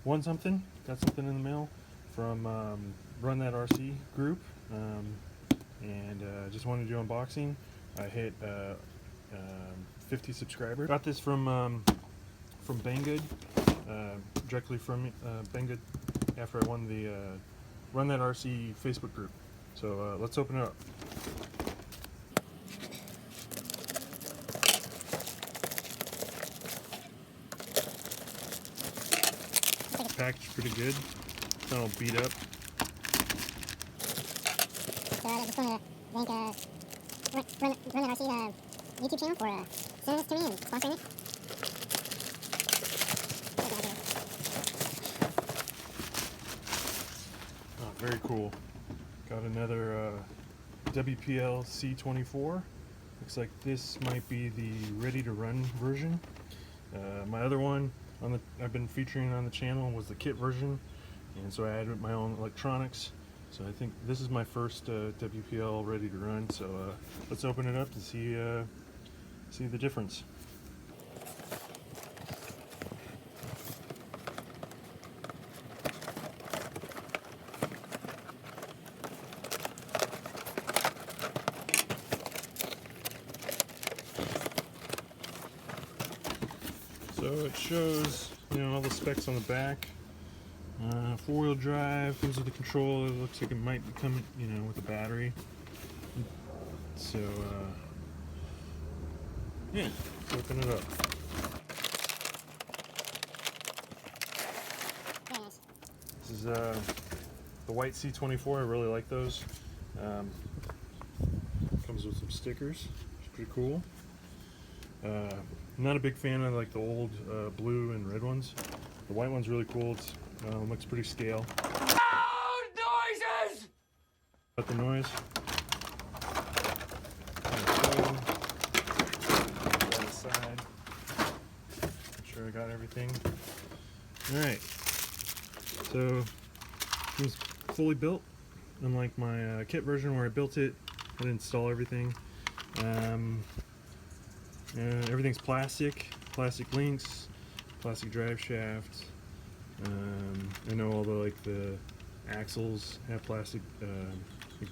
got something in the mail from RunThatRC group, and just wanted to do unboxing. I hit 50 subscribers. Got this from Banggood, directly from Banggood after I won the RunThatRC Facebook group. So let's open it up. Packaged pretty good. It's not all beat up. So I just want to thank RunThatRC YouTube channel for sending this to me and sponsoring it. Oh, very cool. Got another WPL C24. Looks like this might be the ready to run version. My other one I've been featuring on the channel was the kit version, and so I added my own electronics. So I think this is my first WPL ready to run. So let's open it up to see the difference. So it shows, all the specs on the back. 4-wheel drive, comes with the controller. It looks like it might be coming, with a battery. So, yeah, let's open it up. This is the white C24. I really like those. Comes with some stickers. It's pretty cool. I'm not a big fan of like the old blue and red ones. The white one's really cool. It's looks pretty scale. Loud noises! Got the noise. On the side. Make sure I got everything. Alright. So it was fully built. Unlike my kit version where I built it, I didn't install everything. Everything's plastic links, plastic drive shaft. I know all the axles have plastic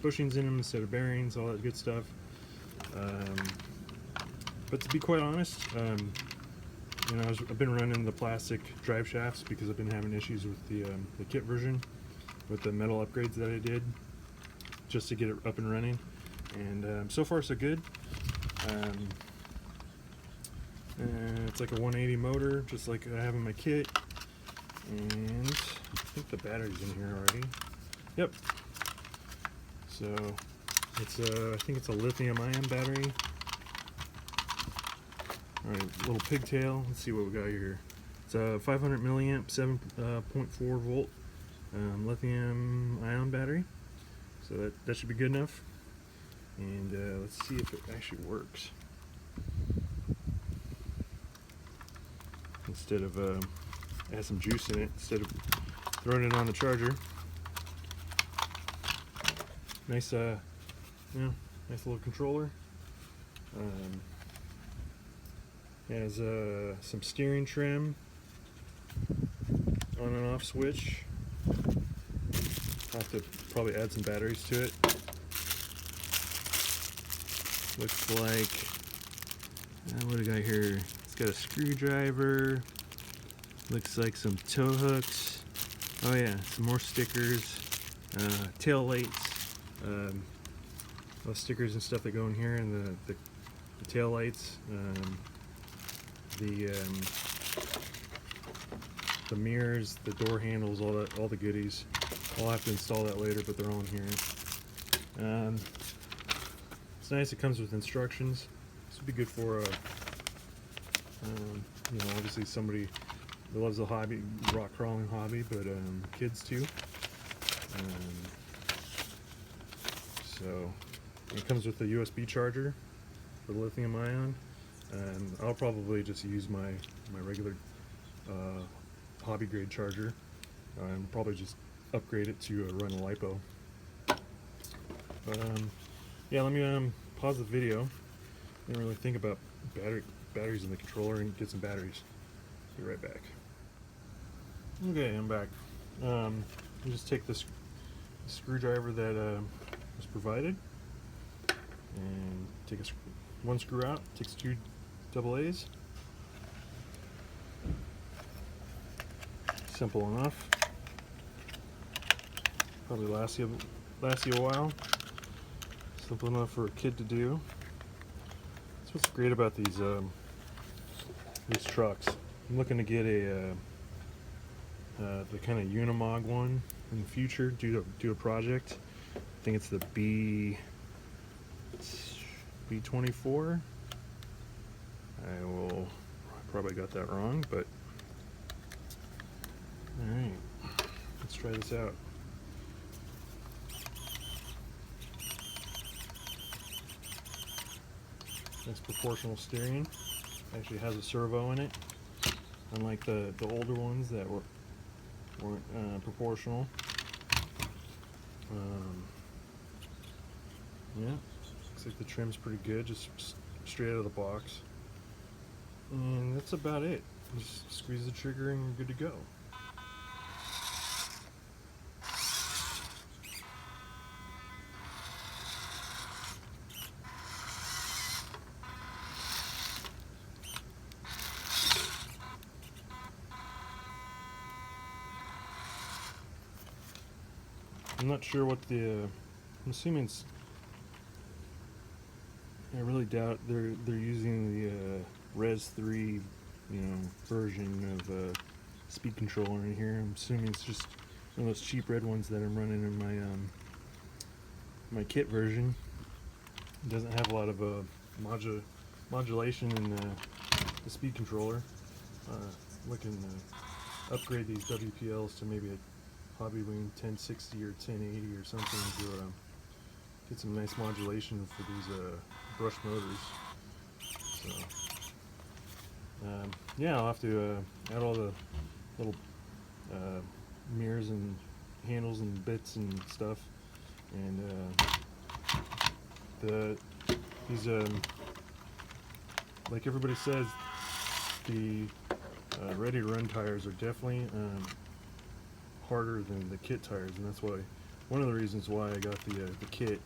bushings in them instead of bearings, all that good stuff. But to be quite honest, I've been running the plastic drive shafts because I've been having issues with the kit version with the metal upgrades that I did just to get it up and running. And so far so good. It's like a 180 motor, just like I have in my kit. And I think the battery's in here already. Yep. So it's I think it's a lithium-ion battery. All right, little pigtail. Let's see what we got here. It's a 500 milliamp, 7.4 volt lithium-ion battery. So that should be good enough. And let's see if it actually works. Instead of add some juice in it, instead of throwing it on the charger. Nice, nice little controller. Has some steering trim, on and off switch. I'll have to probably add some batteries to it. Looks like, what do we got here? It's got a screwdriver. Looks like some tow hooks. Oh yeah, some more stickers. Tail lights. All stickers and stuff that go in here, and the tail lights. The mirrors, the door handles, all the goodies. I'll have to install that later, but they're all in here. It's nice. It comes with instructions. This would be good for obviously somebody that loves the hobby, rock crawling hobby, but kids too. So it comes with a USB charger for the lithium ion. I'll probably just use my regular hobby grade charger and probably just upgrade it to run a LiPo. Yeah, let me pause the video. Didn't really think about batteries in the controller and get some batteries. Be right back. Okay, I'm back. You just take this screwdriver that was provided and take one screw out, takes 2 AA's. Simple enough. Probably last you a while. Simple enough for a kid to do. That's what's great about these trucks. I'm looking to get the kind of Unimog one in the future, do a project. I think it's the B24. I probably got that wrong, but all right, let's try this out. Nice proportional steering. Actually has a servo in it, unlike the older ones that weren't proportional. Yeah, looks like the trim's pretty good, just straight out of the box. And that's about it. Just squeeze the trigger and you're good to go. I'm not sure what I'm assuming it's, I really doubt they're using the Res 3, version of speed controller in here. I'm assuming it's just one of those cheap red ones that I'm running in my kit version. It doesn't have a lot of modulation in the speed controller. Looking to upgrade these WPLs to maybe a Hobbywing 1060 or 1080 or something to get some nice modulation for these brush motors. So yeah, I'll have to add all the little mirrors and handles and bits and stuff, and these like everybody says, the ready to run tires are definitely harder than the kit tires, and that's why one of the reasons why I got the kit,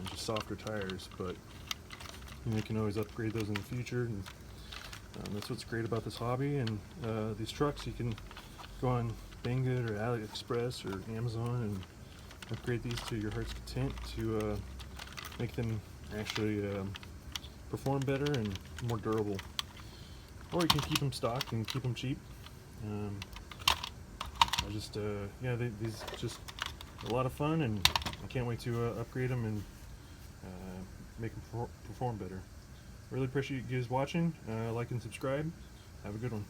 just softer tires. But you can always upgrade those in the future, and that's what's great about this hobby. And these trucks, you can go on Banggood or AliExpress or Amazon and upgrade these to your heart's content to make them actually perform better and more durable. Or you can keep them stocked and keep them cheap. These just a lot of fun, and I can't wait to upgrade them and make them perform better. Really appreciate you guys watching. Like and subscribe. Have a good one.